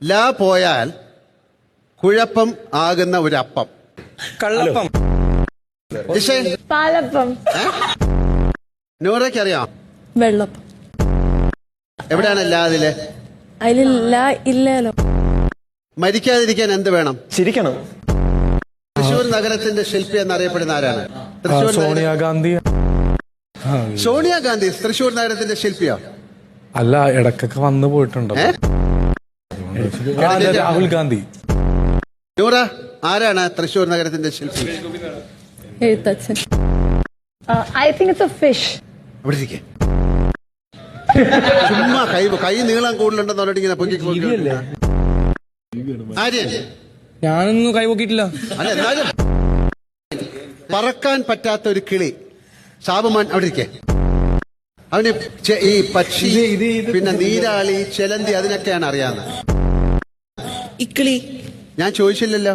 ലാ പോയാൽ കുഴപ്പം ആകുന്ന ഒരു അപ്പം. കള്ളപ്പം. ജിഷേ, പാലപ്പം. നൂറയ്ക്ക് അറിയാം? വെള്ളപ്പം. എവിടെയാണ് ലാ അതില്? അതിലില്ല, ഇല്ലല്ലോ. മരിക്കാതിരിക്കാൻ എന്ത് വേണം? ചിരിക്കണം. തൃശ്ശൂർ നഗരത്തിന്റെ ശില്പി എന്നറിയപ്പെടുന്ന ആരാണ്? തൃശ്ശൂർ സോണിയാഗാന്ധി. സോണിയാഗാന്ധി തൃശ്ശൂർ നഗരത്തിന്റെ ശില്പിയോ? അല്ല, ഇടക്കൊക്കെ വന്നു പോയിട്ടുണ്ടോ? രാഹുൽ ഗാന്ധി. നൂറ, ആരാണ് തൃശ്ശൂർ നഗരത്തിന്റെ ശില്പി? Ezhuthachan. I think it's A fish. അവിടെ ഇരിക്കെ. ചുമ്മാ കൈ നീളം കൂടുതലുണ്ടെന്ന് പറഞ്ഞിട്ട് ഇങ്ങനെ പൊക്കി. ആര്യൻ, ഞാനൊന്നും കൈപോക്കിയിട്ടില്ല. അല്ല എന്നാലും പറക്കാൻ പറ്റാത്ത ഒരു കിളി. സാബുമാൻ, അവിടെ ഇരിക്കെ. അവന് ഈ പക്ഷി, പിന്നെ നീരാളി, ചെലന്തി, അതിനൊക്കെയാണ് അറിയാവുന്നത്. ഇക്കിളി. ഞാൻ ചോദിച്ചില്ലല്ലോ.